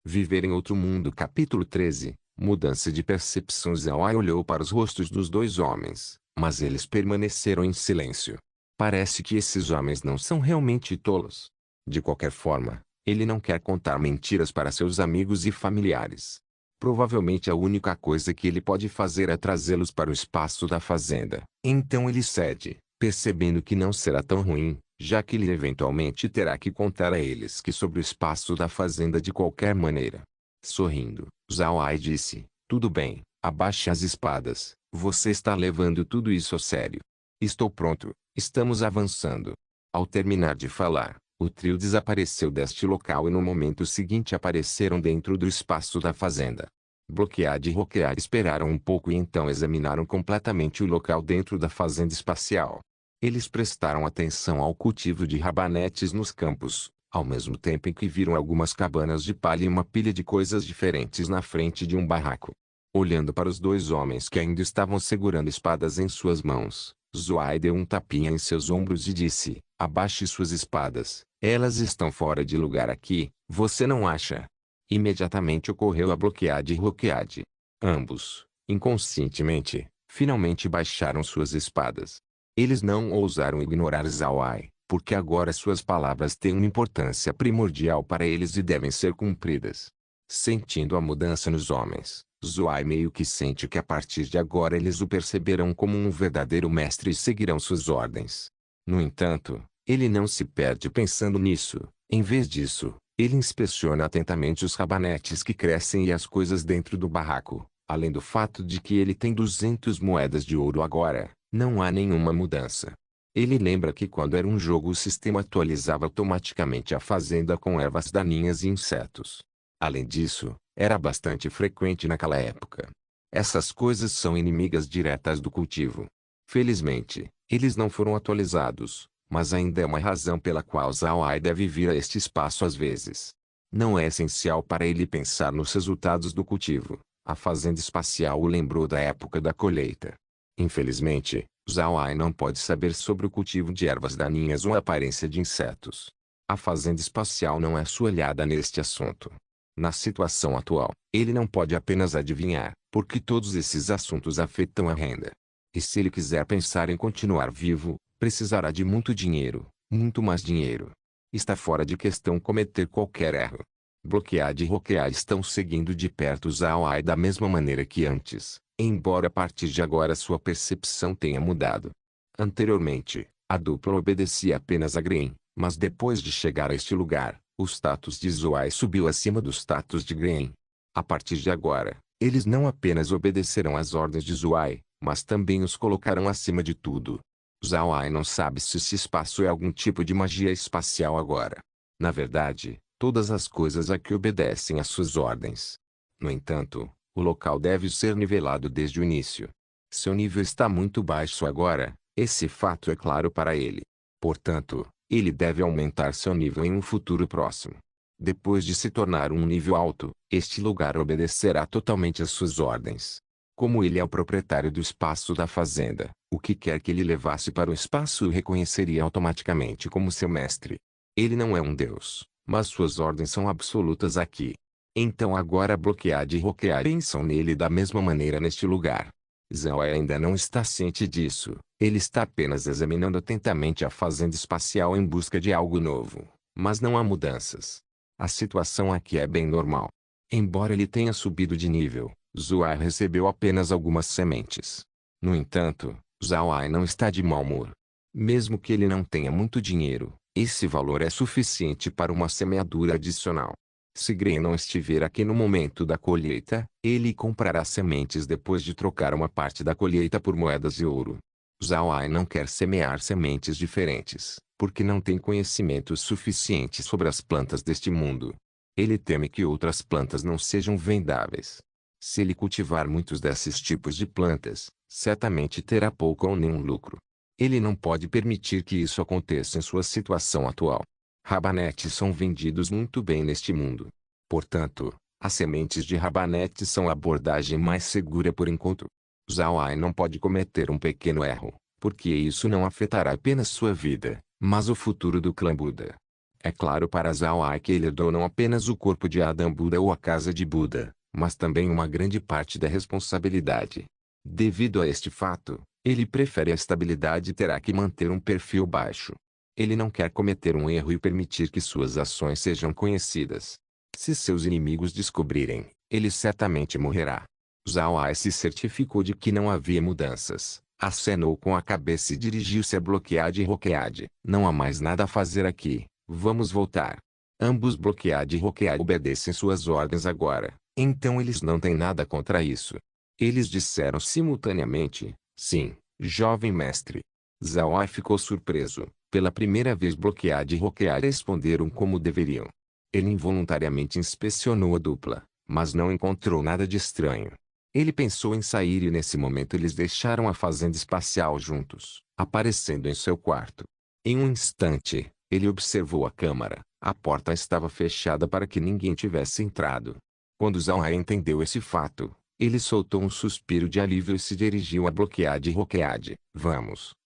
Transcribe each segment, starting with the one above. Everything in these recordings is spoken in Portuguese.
Viver em outro mundo. Capítulo 13. Mudança de percepção. Zhao Ai olhou para os rostos dos dois homens, mas eles permaneceram em silêncio. Parece que esses homens não são realmente tolos. De qualquer forma, ele não quer contar mentiras para seus amigos e familiares. Provavelmente a única coisa que ele pode fazer é trazê-los para o espaço da fazenda. Então ele cede, percebendo que não será tão ruim, já que ele eventualmente terá que contar a eles que sobre o espaço da fazenda de qualquer maneira. Sorrindo, Zhao Ai disse, tudo bem, abaixe as espadas, você está levando tudo isso a sério. Estou pronto, estamos avançando. Ao terminar de falar, o trio desapareceu deste local e no momento seguinte apareceram dentro do espaço da fazenda. Bloquead e Roquear esperaram um pouco e então examinaram completamente o local dentro da fazenda espacial. Eles prestaram atenção ao cultivo de rabanetes nos campos, ao mesmo tempo em que viram algumas cabanas de palha e uma pilha de coisas diferentes na frente de um barraco. Olhando para os dois homens que ainda estavam segurando espadas em suas mãos, Zuai deu um tapinha em seus ombros e disse, abaixe suas espadas, elas estão fora de lugar aqui, você não acha? Imediatamente ocorreu a Bloquead e Roquead. Ambos, inconscientemente, finalmente baixaram suas espadas. Eles não ousaram ignorar Zhao Ai, porque agora suas palavras têm uma importância primordial para eles e devem ser cumpridas. Sentindo a mudança nos homens, Zuai meio que sente que a partir de agora eles o perceberão como um verdadeiro mestre e seguirão suas ordens. No entanto, ele não se perde pensando nisso. Em vez disso, ele inspeciona atentamente os rabanetes que crescem e as coisas dentro do barraco. Além do fato de que ele tem 200 moedas de ouro agora, não há nenhuma mudança. Ele lembra que quando era um jogo o sistema atualizava automaticamente a fazenda com ervas daninhas e insetos. Além disso, era bastante frequente naquela época. Essas coisas são inimigas diretas do cultivo. Felizmente, eles não foram atualizados, mas ainda é uma razão pela qual Zhao Ai deve vir a este espaço às vezes. Não é essencial para ele pensar nos resultados do cultivo. A fazenda espacial o lembrou da época da colheita. Infelizmente, Zhao Ai não pode saber sobre o cultivo de ervas daninhas ou a aparência de insetos. A fazenda espacial não é sua olhada neste assunto. Na situação atual, ele não pode apenas adivinhar, porque todos esses assuntos afetam a renda. E se ele quiser pensar em continuar vivo, precisará de muito dinheiro, muito mais dinheiro. Está fora de questão cometer qualquer erro. Bloquead e Roquear estão seguindo de perto Zhao Ai da mesma maneira que antes, embora a partir de agora sua percepção tenha mudado. Anteriormente, a dupla obedecia apenas a Green, mas depois de chegar a este lugar, o status de Zuai subiu acima do status de Green. A partir de agora, eles não apenas obedecerão às ordens de Zuai, mas também os colocarão acima de tudo. Zhao Ai não sabe se esse espaço é algum tipo de magia espacial agora. Na verdade, todas as coisas aqui obedecem às suas ordens. No entanto, o local deve ser nivelado desde o início. Seu nível está muito baixo agora, esse fato é claro para ele. Portanto, ele deve aumentar seu nível em um futuro próximo. Depois de se tornar um nível alto, este lugar obedecerá totalmente às suas ordens. Como ele é o proprietário do espaço da fazenda, o que quer que ele levasse para o espaço o reconheceria automaticamente como seu mestre. Ele não é um deus, mas suas ordens são absolutas aqui. Então agora Bloquead e Roquear pensam nele da mesma maneira neste lugar. Zhao Ai ainda não está ciente disso, ele está apenas examinando atentamente a fazenda espacial em busca de algo novo, mas não há mudanças. A situação aqui é bem normal. Embora ele tenha subido de nível, Zuai recebeu apenas algumas sementes. No entanto, Zhao Ai não está de mau humor. Mesmo que ele não tenha muito dinheiro, esse valor é suficiente para uma semeadura adicional. Se Green não estiver aqui no momento da colheita, ele comprará sementes depois de trocar uma parte da colheita por moedas de ouro. Zhao Ai não quer semear sementes diferentes, porque não tem conhecimento suficiente sobre as plantas deste mundo. Ele teme que outras plantas não sejam vendáveis. Se ele cultivar muitos desses tipos de plantas, certamente terá pouco ou nenhum lucro. Ele não pode permitir que isso aconteça em sua situação atual. Rabanetes são vendidos muito bem neste mundo. Portanto, as sementes de rabanete são a abordagem mais segura por enquanto. Zhao Ai não pode cometer um pequeno erro, porque isso não afetará apenas sua vida, mas o futuro do clã Buda. É claro para Zhao Ai que ele herdou não apenas o corpo de Adam Buda ou a casa de Buda, mas também uma grande parte da responsabilidade. Devido a este fato, ele prefere a estabilidade e terá que manter um perfil baixo. Ele não quer cometer um erro e permitir que suas ações sejam conhecidas. Se seus inimigos descobrirem, ele certamente morrerá. Zhao Ai se certificou de que não havia mudanças, acenou com a cabeça e dirigiu-se a Bloqueade e Roqueade. Não há mais nada a fazer aqui, vamos voltar. Ambos Bloqueade e Roqueade obedecem suas ordens agora, então eles não têm nada contra isso. Eles disseram simultaneamente, sim, jovem mestre. Zhao Ai ficou surpreso. Pela primeira vez Bloqueade e Roqueade responderam como deveriam. Ele involuntariamente inspecionou a dupla, mas não encontrou nada de estranho. Ele pensou em sair e nesse momento eles deixaram a fazenda espacial juntos, aparecendo em seu quarto. Em um instante, ele observou a câmara. A porta estava fechada para que ninguém tivesse entrado. Quando Zhao Ai entendeu esse fato, ele soltou um suspiro de alívio e se dirigiu a Bloqueade e Roqueade.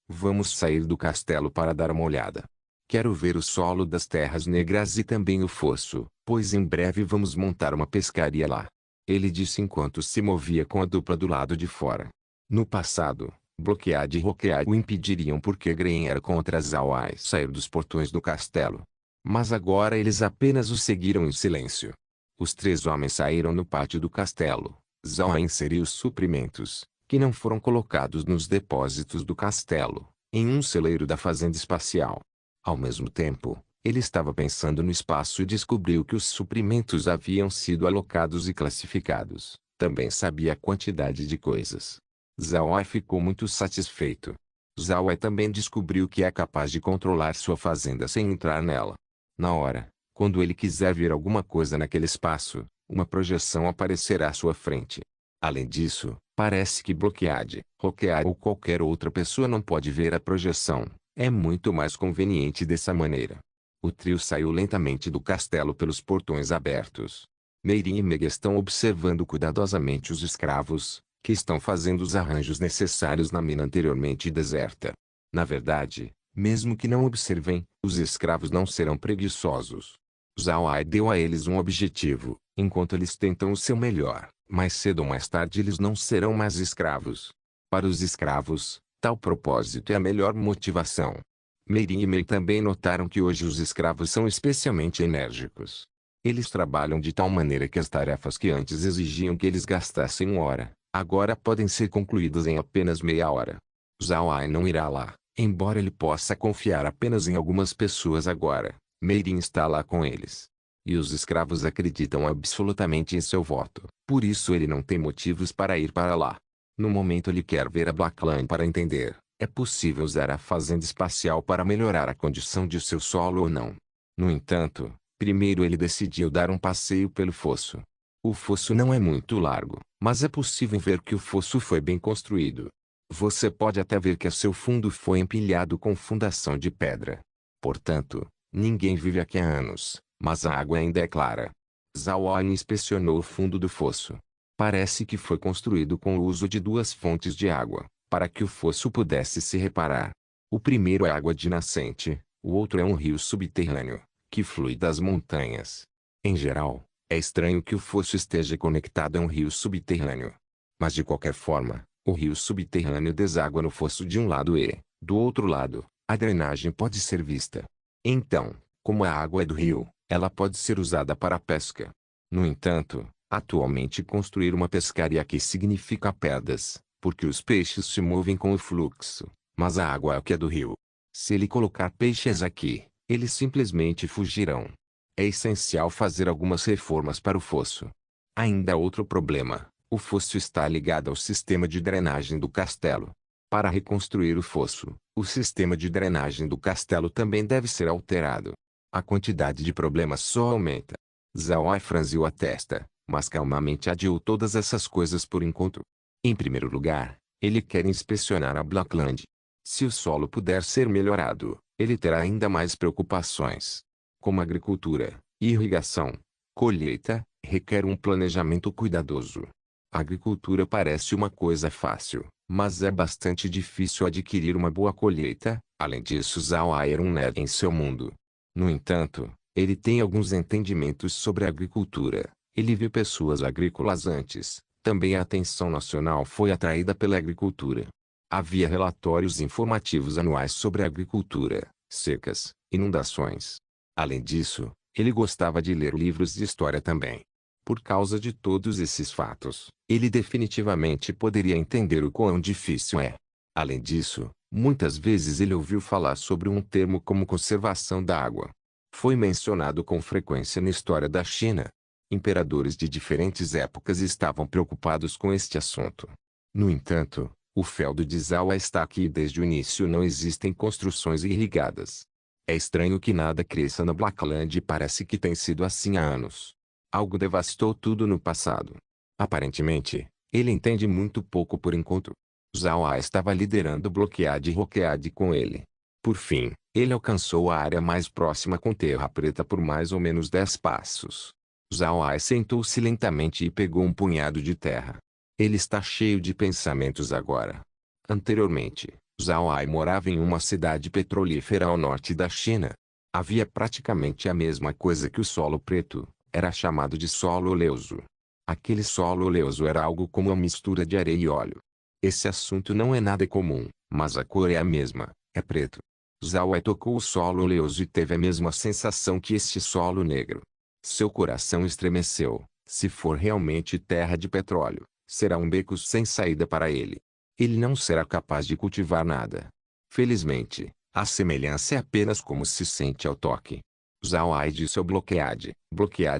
Vamos sair do castelo para dar uma olhada. Quero ver o solo das Terras Negras e também o fosso, pois em breve vamos montar uma pescaria lá. Ele disse enquanto se movia com a dupla do lado de fora. No passado, Bloqueade e Roqueade o impediriam porque Green era contra Zhao Ai sair dos portões do castelo. Mas agora eles apenas o seguiram em silêncio. Os três homens saíram no pátio do castelo. Zhao Ai inseriu os suprimentos, que não foram colocados nos depósitos do castelo, em um celeiro da fazenda espacial. Ao mesmo tempo, ele estava pensando no espaço e descobriu que os suprimentos haviam sido alocados e classificados. Também sabia a quantidade de coisas. Zhao Ai ficou muito satisfeito. Zhao Ai também descobriu que é capaz de controlar sua fazenda sem entrar nela. Na hora, quando ele quiser ver alguma coisa naquele espaço, uma projeção aparecerá à sua frente. Além disso, parece que Bloqueade, Roqueade ou qualquer outra pessoa não pode ver a projeção. É muito mais conveniente dessa maneira. O trio saiu lentamente do castelo pelos portões abertos. Meirin e Meg estão observando cuidadosamente os escravos, que estão fazendo os arranjos necessários na mina anteriormente deserta. Na verdade, mesmo que não observem, os escravos não serão preguiçosos. Zhao Ai deu a eles um objetivo, enquanto eles tentam o seu melhor, mais cedo ou mais tarde eles não serão mais escravos. Para os escravos, tal propósito é a melhor motivação. Meirin e Mei também notaram que hoje os escravos são especialmente enérgicos. Eles trabalham de tal maneira que as tarefas que antes exigiam que eles gastassem 1 hora, agora podem ser concluídas em apenas meia hora. Zhao Ai não irá lá, embora ele possa confiar apenas em algumas pessoas agora. Meirin está lá com eles. E os escravos acreditam absolutamente em seu voto. Por isso ele não tem motivos para ir para lá. No momento ele quer ver a Blackland para entender, é possível usar a fazenda espacial para melhorar a condição de seu solo ou não. No entanto, primeiro ele decidiu dar um passeio pelo fosso. O fosso não é muito largo, mas é possível ver que o fosso foi bem construído. Você pode até ver que seu fundo foi empilhado com fundação de pedra. Portanto, ninguém vive aqui há anos, mas a água ainda é clara. Zhao Ai inspecionou o fundo do fosso. Parece que foi construído com o uso de 2 fontes de água, para que o fosso pudesse se reparar. O primeiro é água de nascente, o outro é um rio subterrâneo, que flui das montanhas. Em geral, é estranho que o fosso esteja conectado a um rio subterrâneo. Mas de qualquer forma, o rio subterrâneo deságua no fosso de um lado e, do outro lado, a drenagem pode ser vista. Então, como a água é do rio, ela pode ser usada para a pesca. No entanto, atualmente construir uma pescaria aqui significa perdas, porque os peixes se movem com o fluxo, mas a água é o que é do rio. Se ele colocar peixes aqui, eles simplesmente fugirão. É essencial fazer algumas reformas para o fosso. Ainda há outro problema, o fosso está ligado ao sistema de drenagem do castelo. Para reconstruir o fosso, o sistema de drenagem do castelo também deve ser alterado. A quantidade de problemas só aumenta. Zhao Ai franziu a testa, mas calmamente adiou todas essas coisas por enquanto. Em primeiro lugar, ele quer inspecionar a Blackland. Se o solo puder ser melhorado, ele terá ainda mais preocupações. Como agricultura, irrigação, colheita, requer um planejamento cuidadoso. A agricultura parece uma coisa fácil, mas é bastante difícil adquirir uma boa colheita. Além disso, Zhao Ai era um nerd em seu mundo. No entanto, ele tem alguns entendimentos sobre a agricultura. Ele viu pessoas agrícolas antes. Também a atenção nacional foi atraída pela agricultura. Havia relatórios informativos anuais sobre a agricultura, secas, inundações. Além disso, ele gostava de ler livros de história também. Por causa de todos esses fatos, ele definitivamente poderia entender o quão difícil é. Além disso, muitas vezes ele ouviu falar sobre um termo como conservação da água. Foi mencionado com frequência na história da China. Imperadores de diferentes épocas estavam preocupados com este assunto. No entanto, o feudo de Zhao está aqui e desde o início não existem construções irrigadas. É estranho que nada cresça na Blackland e parece que tem sido assim há anos. Algo devastou tudo no passado. Aparentemente, ele entende muito pouco por enquanto. Zhao estava liderando Bloqueade e Roqueade com ele. Por fim, ele alcançou a área mais próxima com terra preta por mais ou menos 10 passos. Zhao sentou-se lentamente e pegou um punhado de terra. Ele está cheio de pensamentos agora. Anteriormente, Zhao morava em uma cidade petrolífera ao norte da China. Havia praticamente a mesma coisa que o solo preto, era chamado de solo oleoso. Aquele solo oleoso era algo como uma mistura de areia e óleo. Esse assunto não é nada comum, mas a cor é a mesma, é preto. Zhao tocou o solo oleoso e teve a mesma sensação que este solo negro. Seu coração estremeceu. Se for realmente terra de petróleo, será um beco sem saída para ele. Ele não será capaz de cultivar nada. Felizmente, a semelhança é apenas como se sente ao toque. Zhao disse ao Bloqueade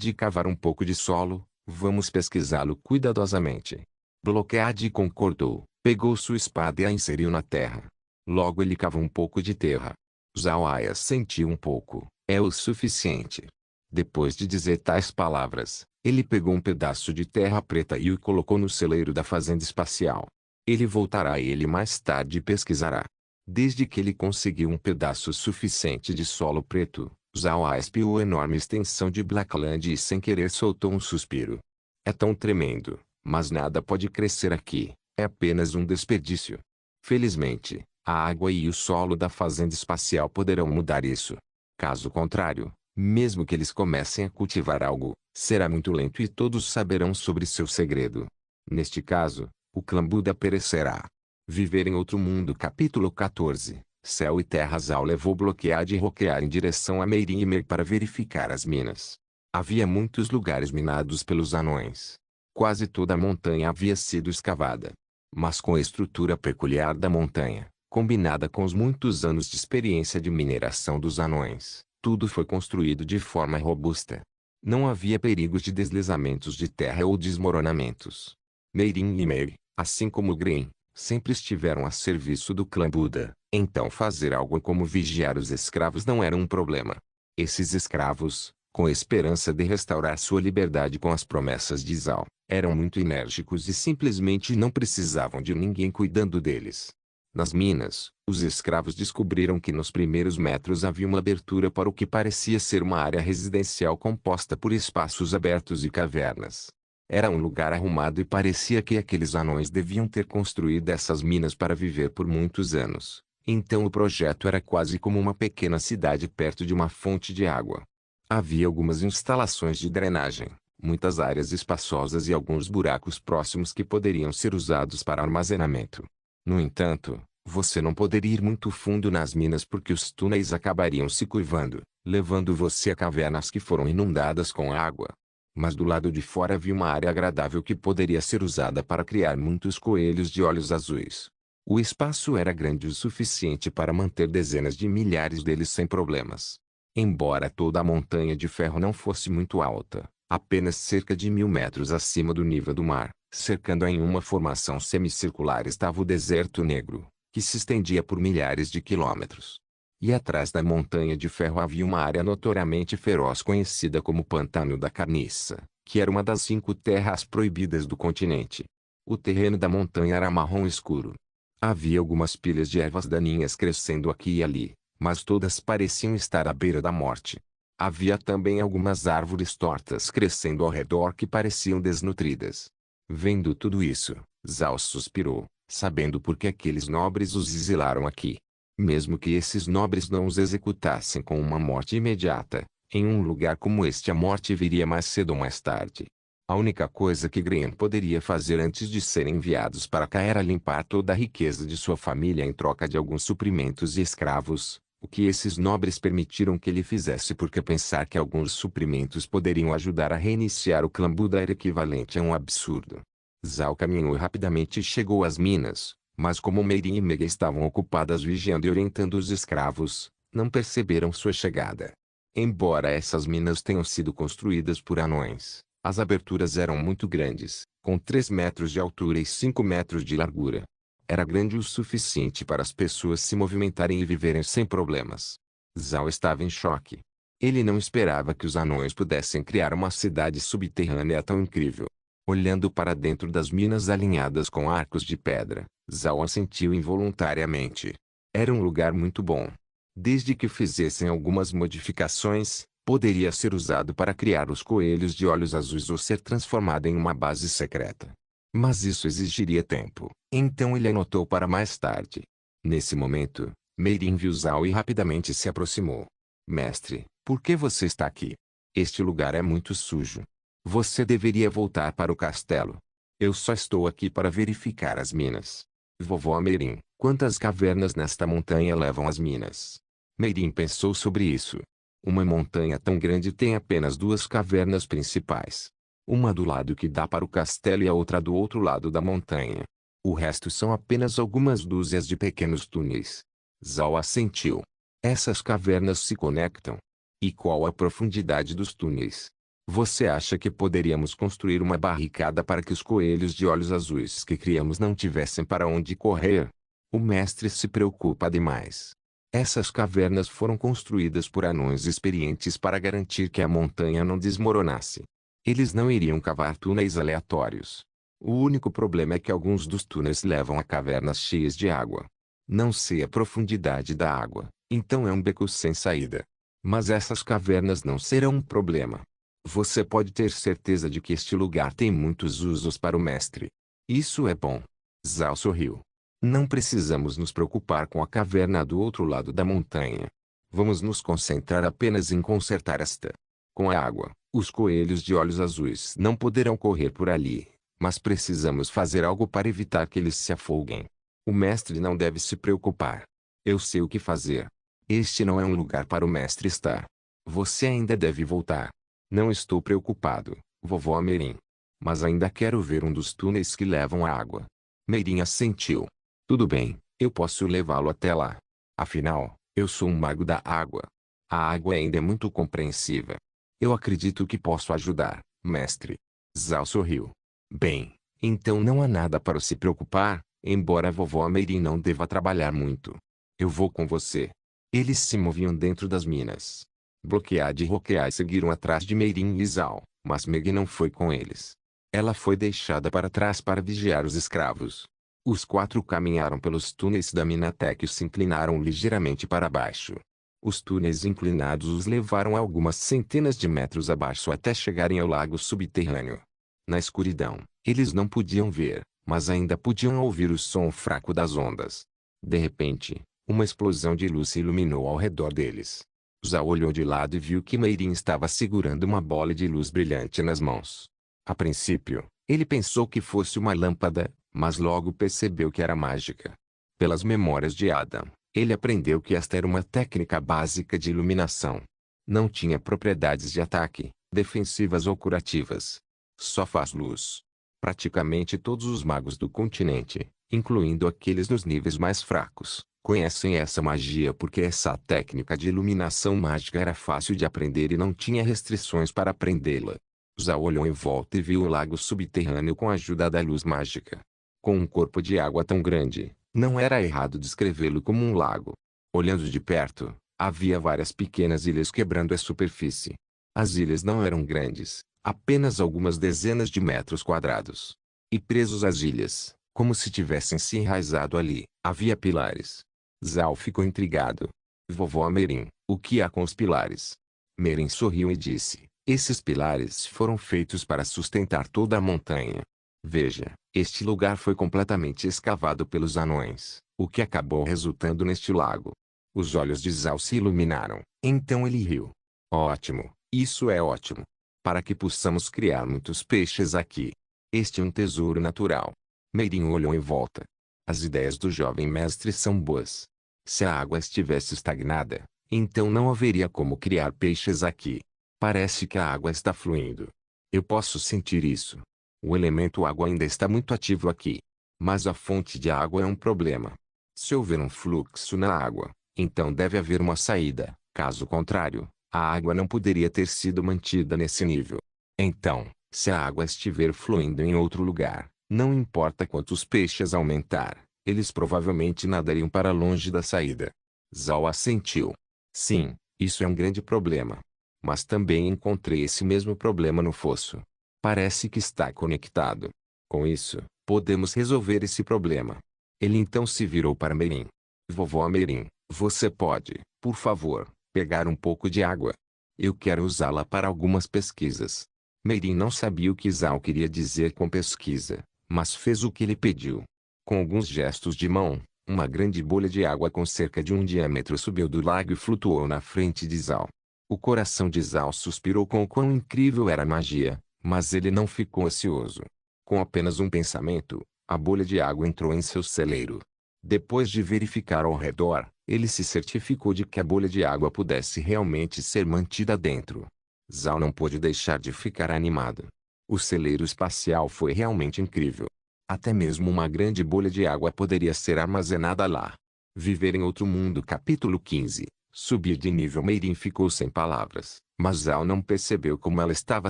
e cavar um pouco de solo, vamos pesquisá-lo cuidadosamente. Bloqueade concordou, pegou sua espada e a inseriu na terra. Logo ele cavou um pouco de terra. Zhao sentiu um pouco, é o suficiente. Depois de dizer tais palavras, ele pegou um pedaço de terra preta e o colocou no celeiro da fazenda espacial. Ele voltará a ele mais tarde e pesquisará. Desde que ele conseguiu um pedaço suficiente de solo preto, Zhao espiou a enorme extensão de Blackland e sem querer soltou um suspiro. É tão tremendo, mas nada pode crescer aqui, é apenas um desperdício. Felizmente, a água e o solo da fazenda espacial poderão mudar isso. Caso contrário, mesmo que eles comecem a cultivar algo, será muito lento e todos saberão sobre seu segredo. Neste caso, o clã Buda perecerá. Viver em outro mundo. Capítulo 14. Céu e terra. Zhao levou Bloqueade e Roquear em direção a Meirin e Mer para verificar as minas. Havia muitos lugares minados pelos anões. Quase toda a montanha havia sido escavada. Mas com a estrutura peculiar da montanha, combinada com os muitos anos de experiência de mineração dos anões, tudo foi construído de forma robusta. Não havia perigos de deslizamentos de terra ou desmoronamentos. Meirin e Mer, assim como Green, sempre estiveram a serviço do clã Buda, então fazer algo como vigiar os escravos não era um problema. Esses escravos, com a esperança de restaurar sua liberdade com as promessas de Zhao, eram muito enérgicos e simplesmente não precisavam de ninguém cuidando deles. Nas minas, os escravos descobriram que nos primeiros metros havia uma abertura para o que parecia ser uma área residencial composta por espaços abertos e cavernas. Era um lugar arrumado e parecia que aqueles anões deviam ter construído essas minas para viver por muitos anos. Então o projeto era quase como uma pequena cidade perto de uma fonte de água. Havia algumas instalações de drenagem, muitas áreas espaçosas e alguns buracos próximos que poderiam ser usados para armazenamento. No entanto, você não poderia ir muito fundo nas minas porque os túneis acabariam se curvando, levando você a cavernas que foram inundadas com água. Mas do lado de fora havia uma área agradável que poderia ser usada para criar muitos coelhos de olhos azuis. O espaço era grande o suficiente para manter dezenas de milhares deles sem problemas. Embora toda a montanha de ferro não fosse muito alta, apenas cerca de 1000 metros acima do nível do mar, cercando em uma formação semicircular estava o deserto negro, que se estendia por milhares de quilômetros. E atrás da montanha de ferro havia uma área notoriamente feroz conhecida como Pantano da Carniça, que era uma das 5 terras proibidas do continente. O terreno da montanha era marrom escuro. Havia algumas pilhas de ervas daninhas crescendo aqui e ali, mas todas pareciam estar à beira da morte. Havia também algumas árvores tortas crescendo ao redor que pareciam desnutridas. Vendo tudo isso, Zhao suspirou, sabendo por que aqueles nobres os exilaram aqui. Mesmo que esses nobres não os executassem com uma morte imediata, em um lugar como este a morte viria mais cedo ou mais tarde. A única coisa que Graham poderia fazer antes de serem enviados para cá era limpar toda a riqueza de sua família em troca de alguns suprimentos e escravos, o que esses nobres permitiram que ele fizesse porque pensar que alguns suprimentos poderiam ajudar a reiniciar o clã Buda era equivalente a um absurdo. Zhao caminhou rapidamente e chegou às minas, mas como Meirin e Mega estavam ocupadas vigiando e orientando os escravos, não perceberam sua chegada. Embora essas minas tenham sido construídas por anões, as aberturas eram muito grandes, com 3 metros de altura e 5 metros de largura. Era grande o suficiente para as pessoas se movimentarem e viverem sem problemas. Zhao estava em choque. Ele não esperava que os anões pudessem criar uma cidade subterrânea tão incrível. Olhando para dentro das minas alinhadas com arcos de pedra, Zhao assentiu involuntariamente. Era um lugar muito bom. Desde que fizessem algumas modificações, poderia ser usado para criar os coelhos de olhos azuis ou ser transformado em uma base secreta. Mas isso exigiria tempo, então ele anotou para mais tarde. Nesse momento, Meirin viu Zhao e rapidamente se aproximou. Mestre, por que você está aqui? Este lugar é muito sujo. Você deveria voltar para o castelo. Eu só estou aqui para verificar as minas. Vovó Meirin, quantas cavernas nesta montanha levam as minas? Meirin pensou sobre isso. Uma montanha tão grande tem apenas 2 cavernas principais. Uma do lado que dá para o castelo e a outra do outro lado da montanha. O resto são apenas algumas dúzias de pequenos túneis. Zhao assentiu. Essas cavernas se conectam. E qual a profundidade dos túneis? Você acha que poderíamos construir uma barricada para que os coelhos de olhos azuis que criamos não tivessem para onde correr? O mestre se preocupa demais. Essas cavernas foram construídas por anões experientes para garantir que a montanha não desmoronasse. Eles não iriam cavar túneis aleatórios. O único problema é que alguns dos túneis levam a cavernas cheias de água. Não sei a profundidade da água, então é um beco sem saída. Mas essas cavernas não serão um problema. Você pode ter certeza de que este lugar tem muitos usos para o mestre. Isso é bom. Zhao sorriu. Não precisamos nos preocupar com a caverna do outro lado da montanha. Vamos nos concentrar apenas em consertar esta. Com a água, os coelhos de olhos azuis não poderão correr por ali, mas precisamos fazer algo para evitar que eles se afoguem. O mestre não deve se preocupar. Eu sei o que fazer. Este não é um lugar para o mestre estar. Você ainda deve voltar. Não estou preocupado, vovó Meirin. Mas ainda quero ver um dos túneis que levam à água. Meirin assentiu. Tudo bem, eu posso levá-lo até lá. Afinal, eu sou um mago da água. A água ainda é muito compreensiva. Eu acredito que posso ajudar, mestre. Zhao sorriu. Bem, então não há nada para se preocupar, embora a vovó Meirin não deva trabalhar muito. Eu vou com você. Eles se moviam dentro das minas. Bloquead e Roqueai seguiram atrás de Meirin e Zhao, mas Meg não foi com eles. Ela foi deixada para trás para vigiar os escravos. Os 4 caminharam pelos túneis da mina até que se inclinaram ligeiramente para baixo. Os túneis inclinados os levaram a algumas centenas de metros abaixo até chegarem ao lago subterrâneo. Na escuridão, eles não podiam ver, mas ainda podiam ouvir o som fraco das ondas. De repente, uma explosão de luz se iluminou ao redor deles. Zhao olhou de lado e viu que Meirin estava segurando uma bola de luz brilhante nas mãos. A princípio, ele pensou que fosse uma lâmpada, mas logo percebeu que era mágica. Pelas memórias de Adam, ele aprendeu que esta era uma técnica básica de iluminação. Não tinha propriedades de ataque, defensivas ou curativas. Só faz luz. Praticamente todos os magos do continente, incluindo aqueles nos níveis mais fracos, conhecem essa magia porque essa técnica de iluminação mágica era fácil de aprender e não tinha restrições para aprendê-la. Zhao olhou em volta e viu o lago subterrâneo com a ajuda da luz mágica. Com um corpo de água tão grande, não era errado descrevê-lo como um lago. Olhando de perto, havia várias pequenas ilhas quebrando a superfície. As ilhas não eram grandes, apenas algumas dezenas de metros quadrados. E presos às ilhas, como se tivessem se enraizado ali, havia pilares. Zhao ficou intrigado. Vovó Meirin, o que há com os pilares? Meirin sorriu e disse, esses pilares foram feitos para sustentar toda a montanha. Veja, este lugar foi completamente escavado pelos anões. o que acabou resultando neste lago. Os olhos de Zhao se iluminaram, então ele riu. Ótimo, isso é ótimo. Para que possamos criar muitos peixes aqui. Este é um tesouro natural. Meirin olhou em volta. As ideias do jovem mestre são boas. Se a água estivesse estagnada, então não haveria como criar peixes aqui. Parece que a água está fluindo. Eu posso sentir isso. O elemento água ainda está muito ativo aqui. Mas a fonte de água é um problema. Se houver um fluxo na água, então deve haver uma saída. Caso contrário, a água não poderia ter sido mantida nesse nível. Então, se a água estiver fluindo em outro lugar, não importa quantos peixes aumentar, eles provavelmente nadariam para longe da saída. Zhao assentiu. Sim, isso é um grande problema. Mas também encontrei esse mesmo problema no fosso. Parece que está conectado. Com isso, podemos resolver esse problema. Ele então se virou para Meirin. Vovó Meirin, você pode, por favor, pegar um pouco de água? Eu quero usá-la para algumas pesquisas. Meirin não sabia o que Zhao queria dizer com pesquisa, mas fez o que ele pediu. Com alguns gestos de mão, uma grande bolha de água com cerca de 1 diâmetro subiu do lago e flutuou na frente de Zhao. O coração de Zhao suspirou com o quão incrível era a magia, mas ele não ficou ansioso. Com apenas um pensamento, a bolha de água entrou em seu celeiro. Depois de verificar ao redor, ele se certificou de que a bolha de água pudesse realmente ser mantida dentro. Zhao não pôde deixar de ficar animado. O celeiro espacial foi realmente incrível. Até mesmo uma grande bolha de água poderia ser armazenada lá. Viver em outro mundo. Capítulo 15. Subir de nível. Meirin ficou sem palavras, mas Zhao não percebeu como ela estava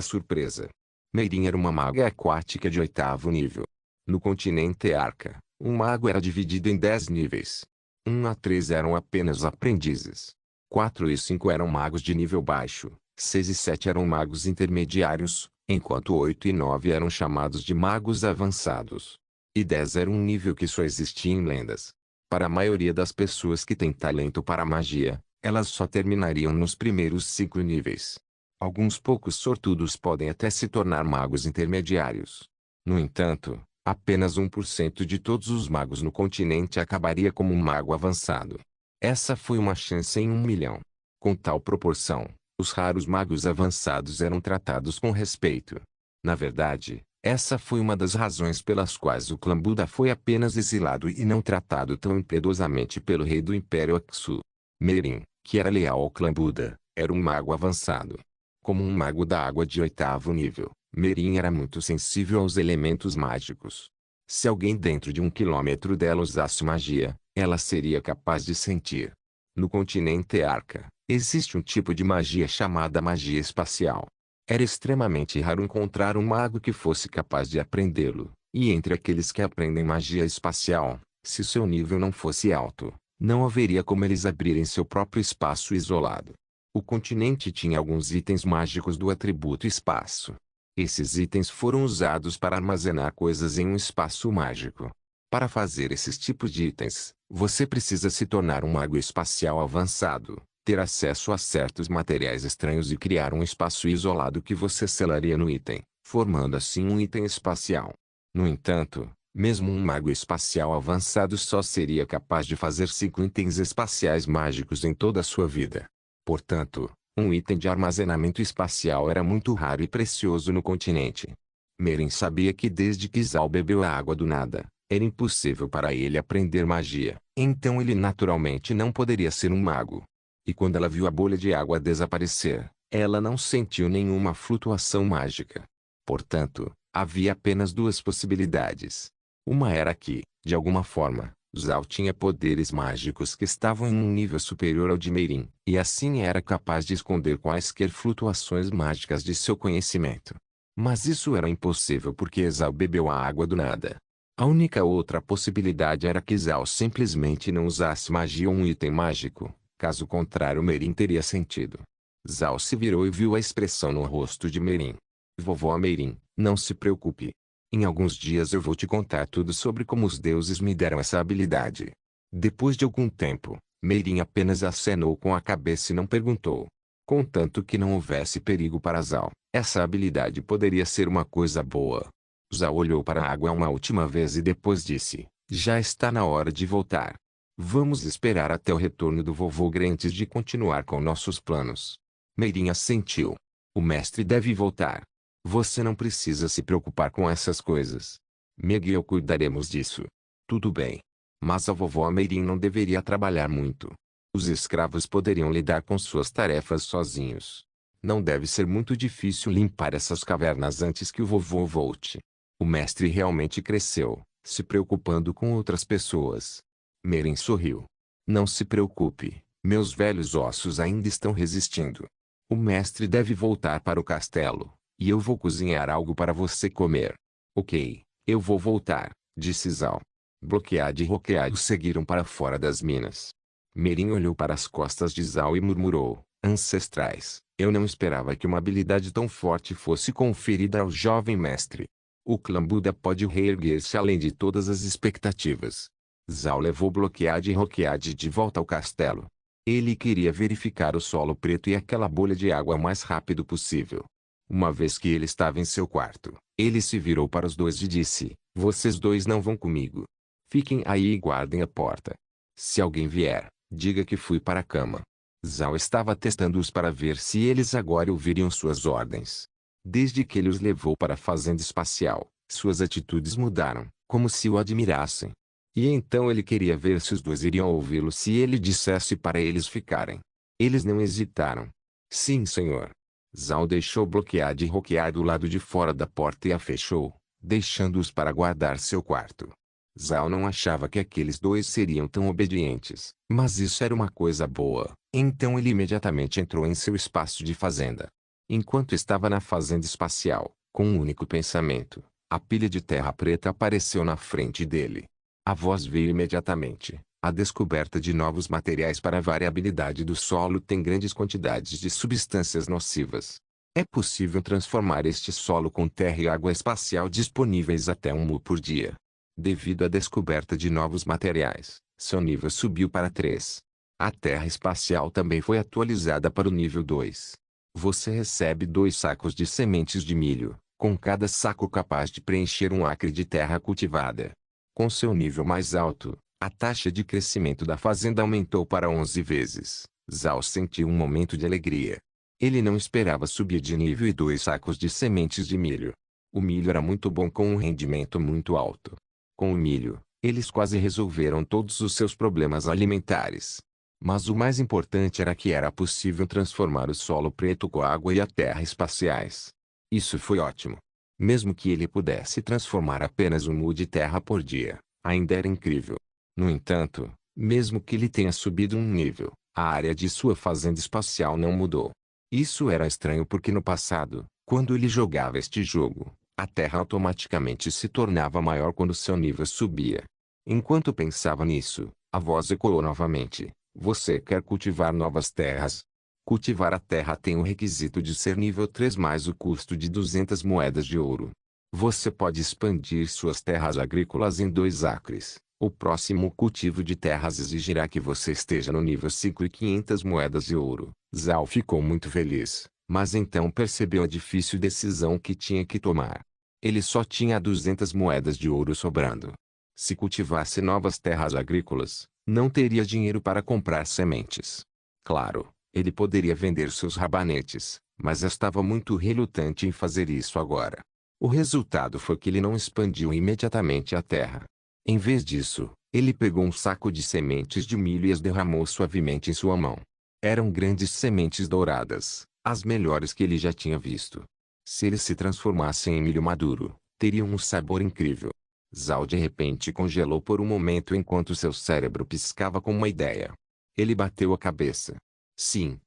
surpresa. Meirin era uma maga aquática de 8º nível. No continente Arca, um mago era dividido em 10 níveis. 1 a 3 eram apenas aprendizes. 4 e 5 eram magos de nível baixo. 6 e 7 eram magos intermediários, enquanto 8 e 9 eram chamados de magos avançados. E 10 era um nível que só existia em lendas. Para a maioria das pessoas que têm talento para magia, elas só terminariam nos primeiros 5 níveis. Alguns poucos sortudos podem até se tornar magos intermediários. No entanto, apenas 1% de todos os magos no continente acabaria como um mago avançado. Essa foi uma chance em 1 milhão. Com tal proporção, os raros magos avançados eram tratados com respeito. Na verdade, essa foi uma das razões pelas quais o clã Buda foi apenas exilado e não tratado tão impiedosamente pelo rei do Império Aksu. Meirin, que era leal ao clã Buda, era um mago avançado. Como um mago da água de 8º nível, Meirin era muito sensível aos elementos mágicos. Se alguém dentro de 1 quilômetro dela usasse magia, ela seria capaz de sentir. No continente Arca, existe um tipo de magia chamada magia espacial. Era extremamente raro encontrar um mago que fosse capaz de aprendê-lo, e entre aqueles que aprendem magia espacial, se seu nível não fosse alto, não haveria como eles abrirem seu próprio espaço isolado. O continente tinha alguns itens mágicos do atributo espaço. Esses itens foram usados para armazenar coisas em um espaço mágico. Para fazer esses tipos de itens, você precisa se tornar um mago espacial avançado, ter acesso a certos materiais estranhos e criar um espaço isolado que você selaria no item, formando assim um item espacial. No entanto, mesmo um mago espacial avançado só seria capaz de fazer 5 itens espaciais mágicos em toda a sua vida. Portanto, um item de armazenamento espacial era muito raro e precioso no continente. Meirin sabia que desde que Zhao bebeu a água do nada, era impossível para ele aprender magia, então ele naturalmente não poderia ser um mago. E quando ela viu a bolha de água desaparecer, ela não sentiu nenhuma flutuação mágica. Portanto, havia apenas 2 possibilidades. Uma era que, de alguma forma, Zhao tinha poderes mágicos que estavam em um nível superior ao de Meirin, e assim era capaz de esconder quaisquer flutuações mágicas de seu conhecimento. Mas isso era impossível porque Zhao bebeu a água do nada. A única outra possibilidade era que Zhao simplesmente não usasse magia ou um item mágico, caso contrário Meirin teria sentido. Zhao se virou e viu a expressão no rosto de Meirin. Vovó Meirin, não se preocupe. Em alguns dias eu vou te contar tudo sobre como os deuses me deram essa habilidade. Depois de algum tempo, Meirin apenas acenou com a cabeça e não perguntou. Contanto que não houvesse perigo para Zhao, essa habilidade poderia ser uma coisa boa. Zhao olhou para a água uma última vez e depois disse, Já está na hora de voltar. Vamos esperar até o retorno do vovô Gray antes de continuar com nossos planos. Meirin assentiu. O mestre deve voltar. Você não precisa se preocupar com essas coisas. Meg e eu cuidaremos disso. Tudo bem. Mas a vovó Meirin não deveria trabalhar muito. Os escravos poderiam lidar com suas tarefas sozinhos. Não deve ser muito difícil limpar essas cavernas antes que o vovô volte. O mestre realmente cresceu, se preocupando com outras pessoas. Meirin sorriu. Não se preocupe, meus velhos ossos ainda estão resistindo. O mestre deve voltar para o castelo, e eu vou cozinhar algo para você comer. Ok, eu vou voltar, disse Zhao. Bloqueado e Roqueado seguiram para fora das minas. Meirin olhou para as costas de Zhao e murmurou, ancestrais, eu não esperava que uma habilidade tão forte fosse conferida ao jovem mestre. O clã Buda pode reerguer-se além de todas as expectativas. Zhao levou Bloqueado e Roqueado de volta ao castelo. Ele queria verificar o solo preto e aquela bolha de água o mais rápido possível. Uma vez que ele estava em seu quarto, ele se virou para os dois e disse, vocês dois não vão comigo. Fiquem aí e guardem a porta. Se alguém vier, diga que fui para a cama. Zhao estava testando-os para ver se eles agora ouviriam suas ordens. Desde que ele os levou para a fazenda espacial, suas atitudes mudaram, como se o admirassem. E então ele queria ver se os dois iriam ouvi-lo se ele dissesse para eles ficarem. Eles não hesitaram. Sim, senhor. Zhao deixou Bloqueado e Roqueado do lado de fora da porta e a fechou, deixando-os para guardar seu quarto. Zhao não achava que aqueles dois seriam tão obedientes, mas isso era uma coisa boa, então ele imediatamente entrou em seu espaço de fazenda. Enquanto estava na fazenda espacial, com um único pensamento, a pilha de terra preta apareceu na frente dele. A voz veio imediatamente. A descoberta de novos materiais para a variabilidade do solo tem grandes quantidades de substâncias nocivas. É possível transformar este solo com terra e água espacial disponíveis até 1 mu por dia. Devido à descoberta de novos materiais, seu nível subiu para 3. A terra espacial também foi atualizada para o nível 2. Você recebe 2 sacos de sementes de milho, com cada saco capaz de preencher 1 acre de terra cultivada. Com seu nível mais alto, a taxa de crescimento da fazenda aumentou para 11 vezes. Zhao sentiu um momento de alegria. Ele não esperava subir de nível e 2 sacos de sementes de milho. O milho era muito bom com um rendimento muito alto. Com o milho, eles quase resolveram todos os seus problemas alimentares. Mas o mais importante era que era possível transformar o solo preto com a água e a terra espaciais. Isso foi ótimo. Mesmo que ele pudesse transformar apenas 1 mu de terra por dia, ainda era incrível. No entanto, mesmo que ele tenha subido um nível, a área de sua fazenda espacial não mudou. Isso era estranho porque no passado, quando ele jogava este jogo, a terra automaticamente se tornava maior quando seu nível subia. Enquanto pensava nisso, a voz ecoou novamente. Você quer cultivar novas terras? Cultivar a terra tem o requisito de ser nível 3 mais o custo de 200 moedas de ouro. Você pode expandir suas terras agrícolas em 2 acres. O próximo cultivo de terras exigirá que você esteja no nível 5 e 500 moedas de ouro. Zhao ficou muito feliz, mas então percebeu a difícil decisão que tinha que tomar. Ele só tinha 200 moedas de ouro sobrando. Se cultivasse novas terras agrícolas, não teria dinheiro para comprar sementes. Claro, ele poderia vender seus rabanetes, mas estava muito relutante em fazer isso agora. O resultado foi que ele não expandiu imediatamente a terra. Em vez disso, ele pegou um saco de sementes de milho e as derramou suavemente em sua mão. Eram grandes sementes douradas, as melhores que ele já tinha visto. Se eles se transformassem em milho maduro, teriam um sabor incrível. Zhao de repente congelou por um momento enquanto seu cérebro piscava com uma ideia. Ele bateu a cabeça. Sim,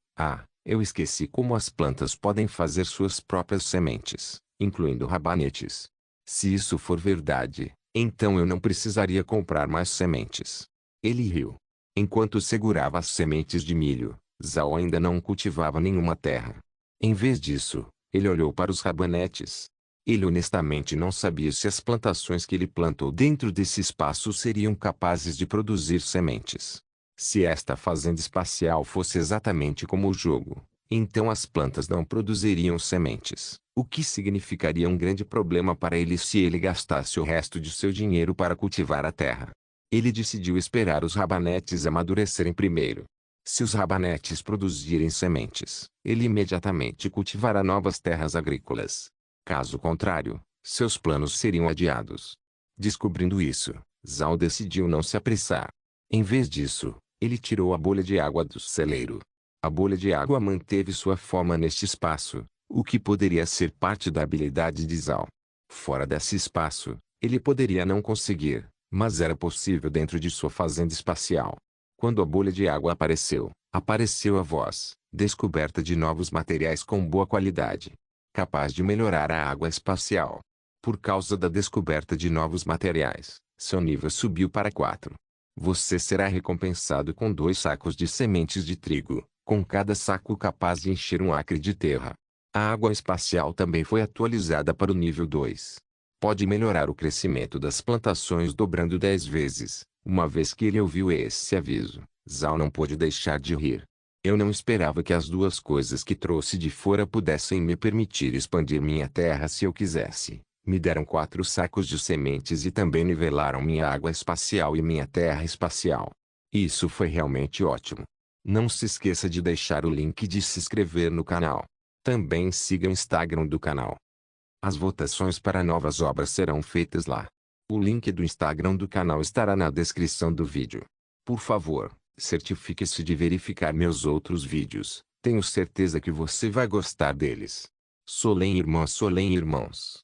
eu esqueci como as plantas podem fazer suas próprias sementes, incluindo rabanetes. Se isso for verdade, então eu não precisaria comprar mais sementes. Ele riu. Enquanto segurava as sementes de milho, Zhao ainda não cultivava nenhuma terra. Em vez disso, ele olhou para os rabanetes. Ele honestamente não sabia se as plantações que ele plantou dentro desse espaço seriam capazes de produzir sementes. Se esta fazenda espacial fosse exatamente como o jogo, então as plantas não produziriam sementes. o que significaria um grande problema para ele se ele gastasse o resto de seu dinheiro para cultivar a terra. Ele decidiu esperar os rabanetes amadurecerem primeiro. Se os rabanetes produzirem sementes, ele imediatamente cultivará novas terras agrícolas. Caso contrário, seus planos seriam adiados. Descobrindo isso, Zhao decidiu não se apressar. Em vez disso, ele tirou a bolha de água do celeiro. A bolha de água manteve sua forma neste espaço, o que poderia ser parte da habilidade de Zhao. Fora desse espaço, ele poderia não conseguir, mas era possível dentro de sua fazenda espacial. Quando a bolha de água apareceu, apareceu a voz, descoberta de novos materiais com boa qualidade, capaz de melhorar a água espacial. Por causa da descoberta de novos materiais, seu nível subiu para 4. Você será recompensado com 2 sacos de sementes de trigo, com cada saco capaz de encher um acre de terra. A água espacial também foi atualizada para o nível 2. Pode melhorar o crescimento das plantações dobrando 10 vezes. Uma vez que ele ouviu esse aviso, Zhao não pôde deixar de rir. Eu não esperava que as 2 coisas que trouxe de fora pudessem me permitir expandir minha terra se eu quisesse. Me deram 4 sacos de sementes e também nivelaram minha água espacial e minha terra espacial. Isso foi realmente ótimo. Não se esqueça de deixar o link de se inscrever no canal. Também siga o Instagram do canal. As votações para novas obras serão feitas lá. O link do Instagram do canal estará na descrição do vídeo. Por favor, certifique-se de verificar meus outros vídeos. Tenho certeza que você vai gostar deles. Solem irmãos.